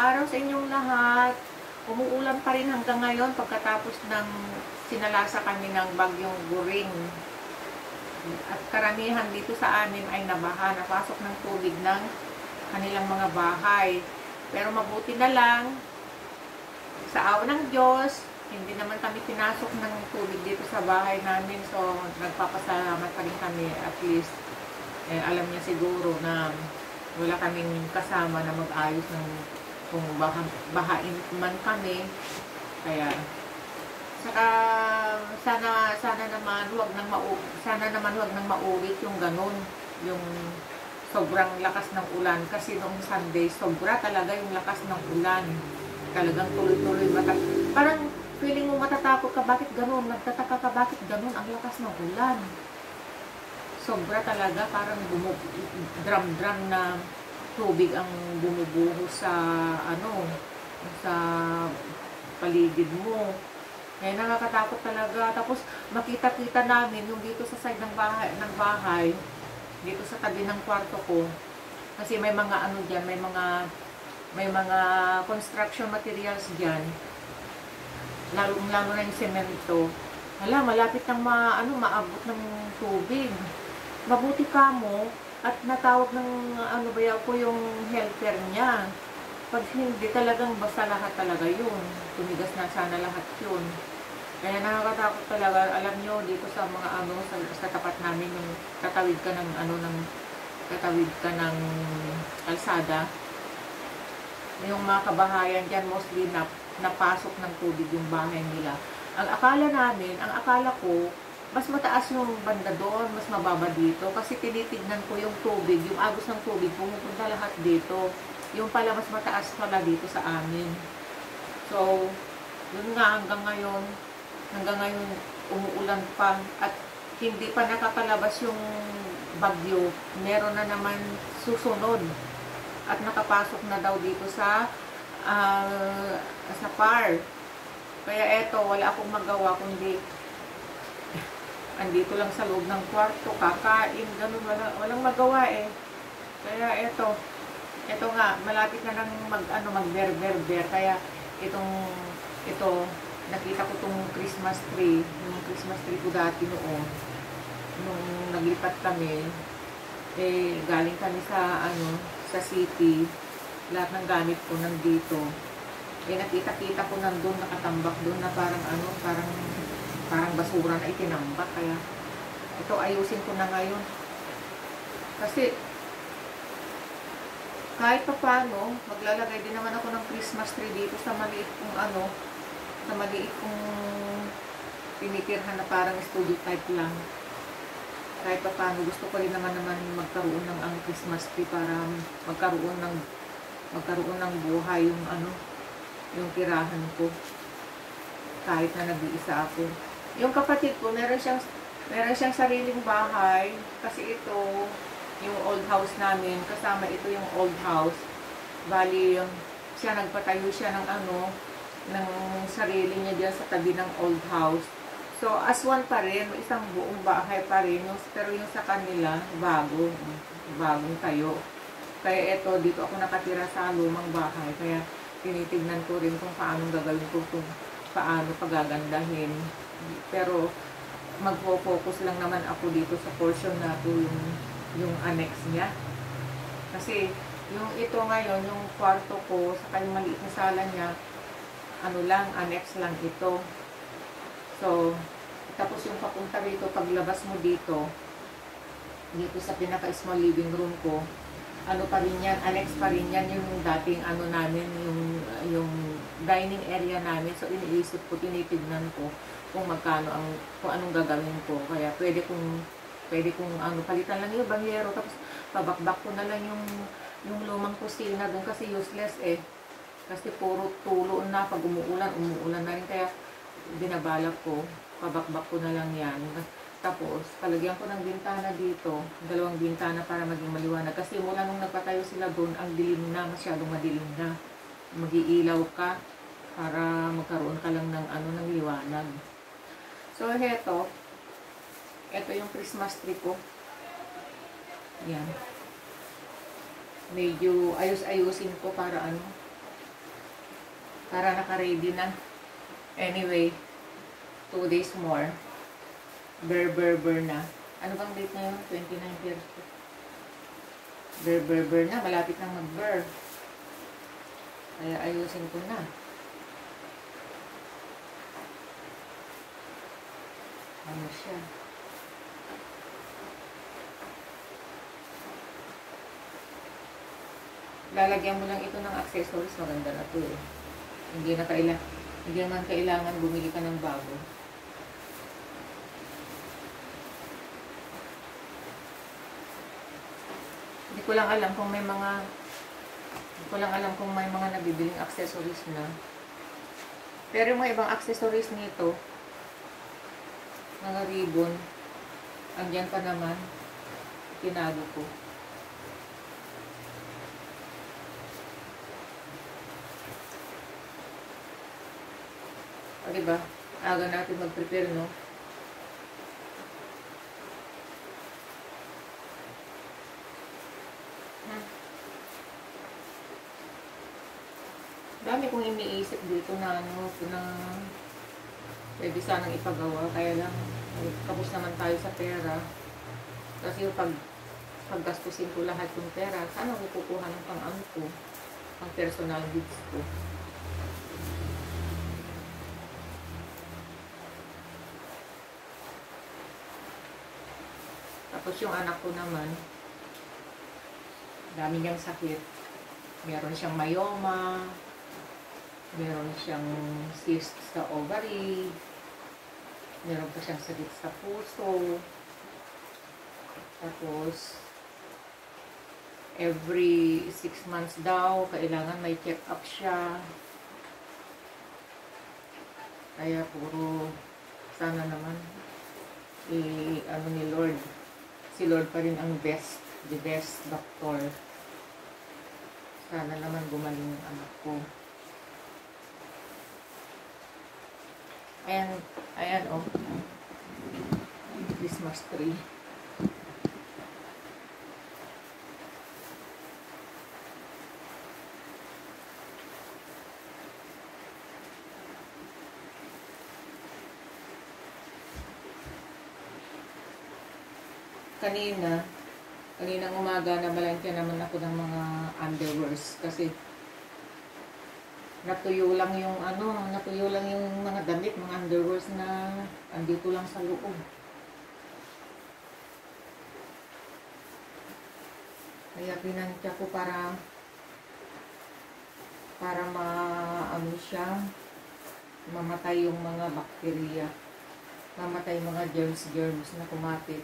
araw sa inyong lahat. Umuulan pa rin hanggang ngayon pagkatapos ng sinalasa kami ng bagyong Guring. At karamihan dito sa amin ay nabaha, napasok ng tubig ng kanilang mga bahay. Pero mabuti na lang, sa awa ng Diyos, hindi naman kami pinasok ng tubig dito sa bahay namin. So, nagpapasalamat pa rin kami. At least, alam niya siguro na wala kaming kasama na mag-ayos ng kung bahain man kami. Kaya, saka, sana naman huwag nang maulit yung ganun, yung sobrang lakas ng ulan. Kasi nung Sunday, sobra talaga yung lakas ng ulan. Talagang tuloy-tuloy. Parang feeling mo matatakot ka, bakit ganun? Nagtataka ka, bakit ganun ang lakas ng ulan? Sobra talaga, parang drum-drum na tubig ang bumubuhos sa sa paligid mo. Kaya nakakatakot talaga. Tapos makita-kita namin yung dito sa side ng bahay, dito sa tabi ng kwarto ko. Kasi may mga diyan, may mga construction materials diyan. Lalo na yung semento. Hala, malapit nang maabot ng tubig. Mabuti ka mo at natawag ng ko yung helper niya. Pag hindi, talagang basta lahat talaga yun. Tumigas na sana lahat yun. Kaya nakakatakot talaga. Alam nyo, dito sa mga sa tapat namin, yung tatawid ka ng kalsada. Yung mga kabahayan dyan, mostly napasok ng tubig yung bahay nila. Ang akala ko, mas mataas yung banda doon, mas mababa dito. Kasi tinitignan ko yung tubig, yung agos ng tubig, pumupunta lahat dito. Yung pala, mas mataas pala dito sa amin. So, yun nga, hanggang ngayon, umuulan pa. At hindi pa nakakalabas yung bagyo. Meron na naman susunod. At nakapasok na daw dito sa PAR. Kaya eto, wala akong magawa kundi andito lang sa loob ng kwarto, kakain, ganun, walang magawa eh. Kaya eto nga, malapit na nang magber-ber-ber. Kaya ito, nakita ko tong Christmas tree, yung Christmas tree ko dati noon, nung naglipat kami, galing kami sa city, lahat ng gamit ko nandito. Nakita-kita ko nandun, nakatambak doon na parang basura na itinambak. Kaya ito, ayusin ko na ngayon. Kasi kahit pa paano, maglalagay din naman ako ng Christmas tree dito sa maliit kong tinitirhan na parang studio type lang. Kahit pa paano, gusto ko rin naman magkaroon ng Christmas tree para magkaroon ng buhay yung tirahan ko. Kahit na nag-iisa ako. Yung kapatid ko, meron siyang sariling bahay. Kasi ito, yung old house namin, kasama ito yung old house. Bali, nagpatayo siya ng sarili niya diyan sa tabi ng old house. So, as one pa rin, isang buong bahay pa rin. Pero yung sa kanila, bagong tayo. Kaya ito, dito ako nakatira sa lumang bahay. Kaya tinitignan ko rin kung paano gagawin ko, kung paano pagagandahin. Pero magpo-focus lang naman ako dito sa portion na ito, yung annex niya. Kasi yung ito ngayon, yung kwarto ko, saka yung maliit na sala niya, annex lang ito. So, tapos yung papunta rito, paglabas mo dito sa pinaka-small living room ko, pa rin yan, annex pa rin yan, yung dating namin, yung dining area namin. So, iniisip ko, tinitignan ko kung anong gagawin ko. Kaya pwede kong palitan lang yung bangyero, tapos pabakbak ko na lang yung lumang kusina doon kasi useless eh. Kasi puro tulo na, pag umuulan na rin. Kaya binabalak ko, pabakbak ko na lang yan. Tapos, palagyan ko ng bintana dito, 2 bintana para maging maliwanag. Kasi mula nung nagpatayo sila doon, ang dilim na, masyadong madilim na. Mag-iilaw ka para magkaroon ka lang ng liwanag. So, ito yung Christmas tree ko. Yan. Medyo ayus-ayusin ko para Para naka-ready na. Anyway, 2 days more. Ber na. Ano bang date na yun? 29 years. Ber na. Malapit nang mag-ber. Kaya ayusin ko na. Ano siya? Lalagyan mo lang ito ng accessories. Maganda na to eh. Hindi naman kailangan bumili ka ng bago. Hindi ko lang alam kung may mga nabibiling accessories na. Pero yung mga ibang accessories nito, mga ribbon, andyan pa naman, tinago ko. O diba? Aga natin mag-prepare, no? Dami kong iniisip dito na pwede sanang ipagawa. Kaya lang, kapos naman tayo sa pera. Kasi yung paggastusin ko lahat yung pera, sana ko kukuha ng pang-ano ko, pang personal goods ko. Tapos yung anak ko naman, dami niyang sakit. Meron siyang myoma, meron siyang cyst sa ovary, meron pa siyang sakit sa puso. Tapos, every 6 months daw, kailangan may check-up siya. Kaya puro, sana naman, ano ni Lord, si Lord pa rin ang the best doctor. Sana naman gumaling yung anak ko. Ayan oh, Christmas tree. Kaninang umaga nabalangkyan naman ako ng mga underwears kasi natuyo lang yung mga damit, mga underwears na andito lang sa loob. Kaya pinantya ko para maano siya, mamatay yung mga bakterya, mamatay mga germs na kumapit.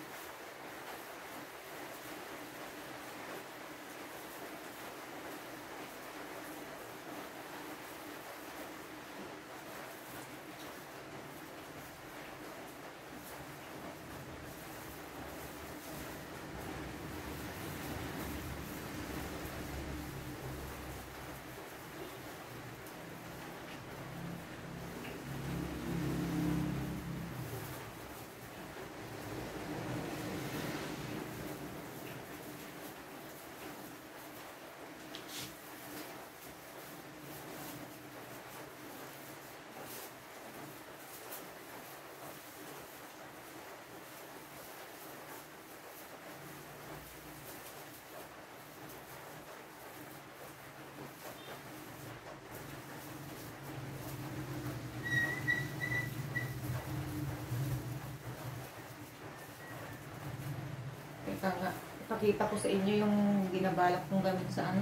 Teka nga, ipakita ko sa inyo yung ginabalak kong gamit sa ano.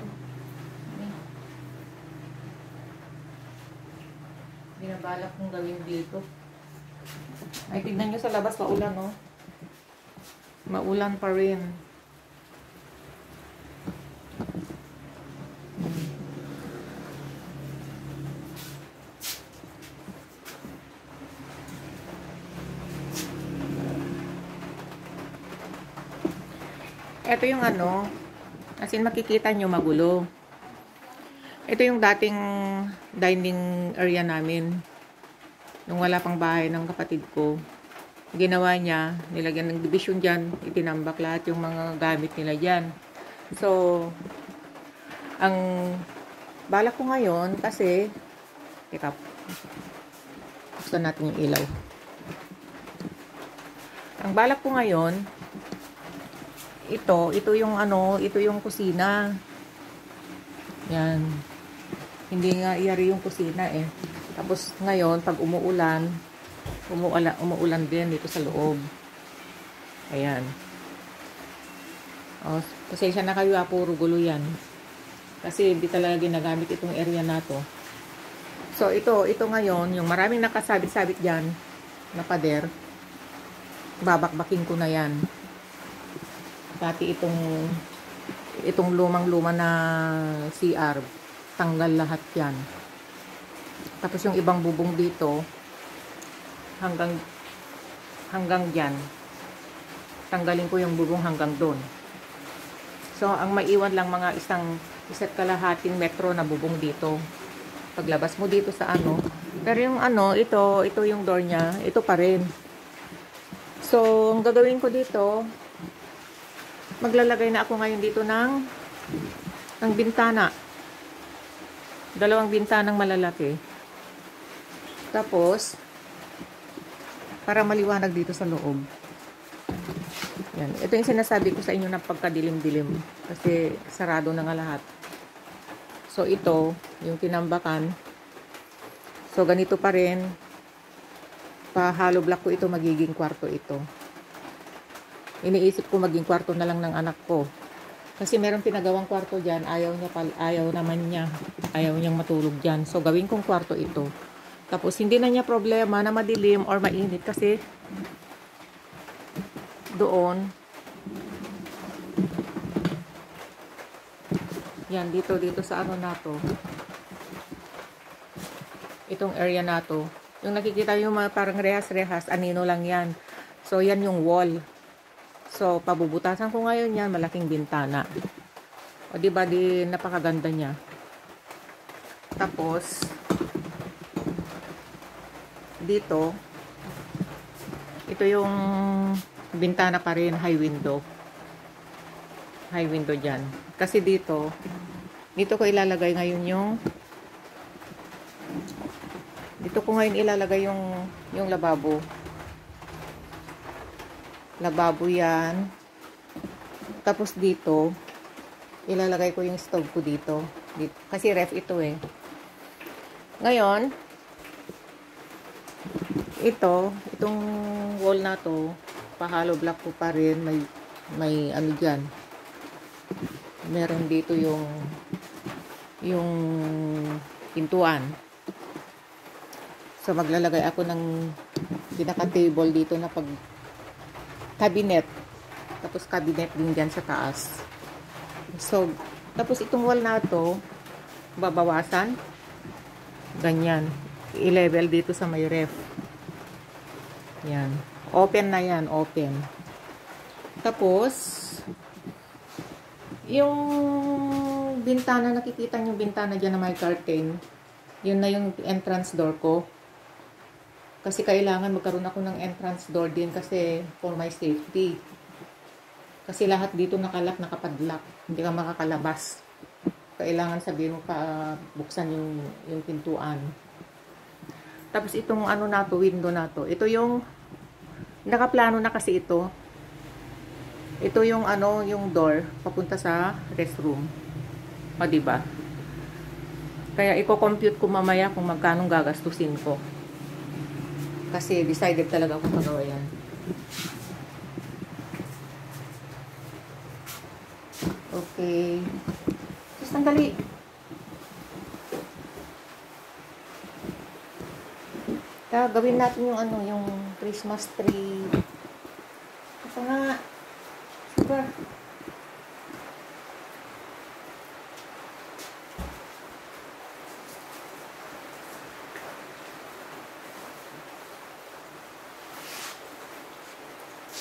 Ginabalak kong gawin dito. Ay, tignan nyo sa labas, maulan, no? Maulan pa rin. Ito yung ano, as in makikita nyo magulo. Ito yung dating dining area namin. Nung wala pang bahay ng kapatid ko. Ginawa niya, nilagyan ng division dyan, itinambak lahat yung mga gamit nila dyan. So, ang balak ko ngayon kasi Teka, buksan natin yung ilaw. Ang balak ko ngayon, ito yung ano, ito yung kusina. Yan. Hindi nga iyari yung kusina eh. Tapos ngayon, pag umuulan din dito sa loob. Ayan. O, pasensya na kayo puro gulo yan. Kasi hindi talaga ginagamit itong area na to. So, ito ngayon, yung maraming nakasabit-sabit dyan na pader, babakbakin ko na yan. Pati itong lumang-luma na CR, tanggal lahat yan. Tapos yung ibang bubong dito, hanggang dyan. Tanggalin ko yung bubong hanggang doon. So, ang maiwan lang mga isa't kalahating metro na bubong dito. Paglabas mo dito sa ano. Pero yung ano, ito yung door niya, ito pa rin. So, ang gagawin ko dito, maglalagay na ako ngayon dito ng bintana. 2 bintanang malalaki. Tapos, para maliwanag dito sa loob. Yan. Ito yung sinasabi ko sa inyo ng pagkadilim-dilim. Kasi sarado na nga lahat. So, ito, yung tinambakan. So, ganito pa rin. Pa-hollow block ko ito, magiging kwarto ito. Iniisip ko maging kwarto na lang ng anak ko. Kasi meron pinagawang kwarto dyan, ayaw niyang matulog dyan. So, gawin kong kwarto ito. Tapos, hindi na niya problema na madilim or mainit kasi doon, yan, dito sa ano na to, itong area na to, yung nakikita yung mga parang rehas-rehas, anino lang yan. So, yan yung wall. So, pabubutasan ko ngayon yan, malaking bintana. O, diba, napakaganda niya. Tapos, dito, ito yung bintana pa rin, high window. High window dyan. Kasi dito ko ilalagay ngayon dito ko ngayon ilalagay yung lababo. Lababo yan. Tapos dito, ilalagay ko yung stove ko dito. Kasi ref ito eh. Ngayon, itong wall na to, pa-hollow block ko pa rin, may ano dyan. Meron dito yung pintuan. So, maglalagay ako ng pinaka-table dito na cabinet. Tapos, cabinet din dyan sa taas. So, tapos itong wall na to, babawasan. Ganyan. I-level dito sa may ref. Yan. Open na yan. Open. Tapos, yung bintana, nakikita nyo yung bintana dyan na may curtain. Yun na yung entrance door ko. Kasi kailangan magkaroon ako ng entrance door din kasi for my safety. Kasi lahat dito nakalak, nakapadlock. Hindi ka makakalabas. Kailangan sabihin mo pa buksan yung pintuan. Tapos itong ano na to, window na to. Ito yung nakaplano na kasi ito. Ito yung ano, yung door papunta sa restroom. O diba? Kaya i-compute ko mamaya kung magkano gagastusin ko. Kasi decided talaga akong magawa yan. Okay. Tapos sandali. Gawin natin yung ano, yung Christmas tree. Ito nga. Super.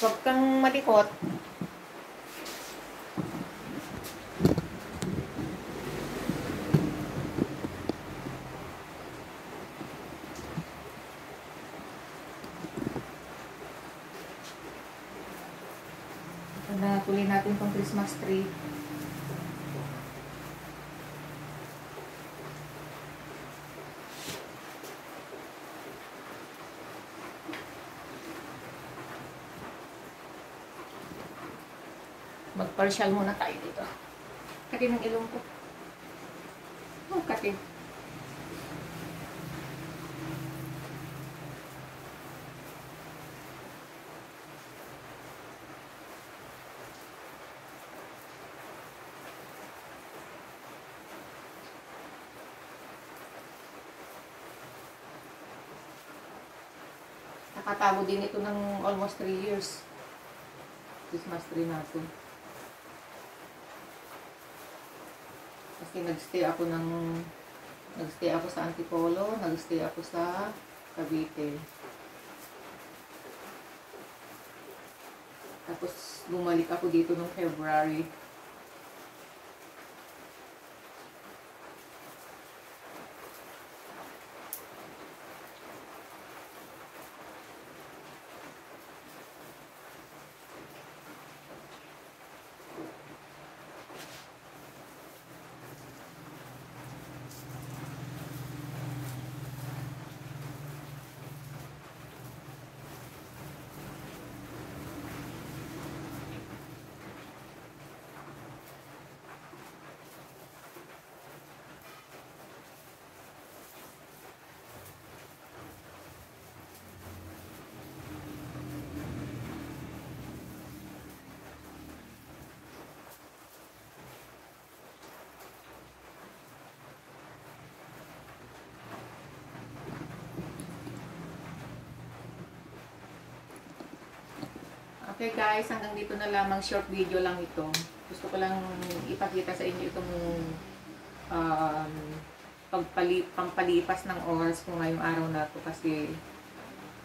Huwag kang malikot. Tuloy natin itong Christmas tree. Mag-partial muna tayo dito. Kati ng ilong ko. Oh, kati. Nakatago din ito ng almost 3 years. Christmas tree natin. Kasi nagstay ako sa Antipolo, nagstay ako sa Cavite. Tapos bumalik ako dito noong February. Okay guys, hanggang dito na lamang, short video lang ito. Gusto ko lang ipakita sa inyo itong pampalipas ng oras ko ngayong araw na to, kasi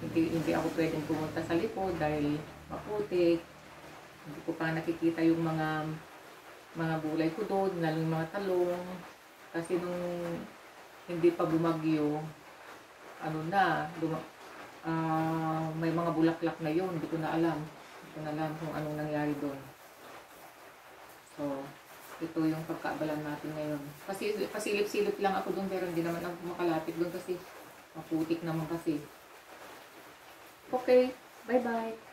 hindi ako pwedeng pumunta sa likod dahil maputik. Hindi ko pa nakikita yung mga gulay ko doon, lalo yung mga talong. Kasi nung hindi pa bumagyo, may mga bulaklak na yun, hindi ko na alam. Hindi ko na alam kung anong nangyari doon. So, ito yung pagkaabalan natin ngayon. Kasi pasilip-silip lang ako doon, pero hindi naman ako makalapit doon kasi maputik naman kasi. Okay, bye-bye.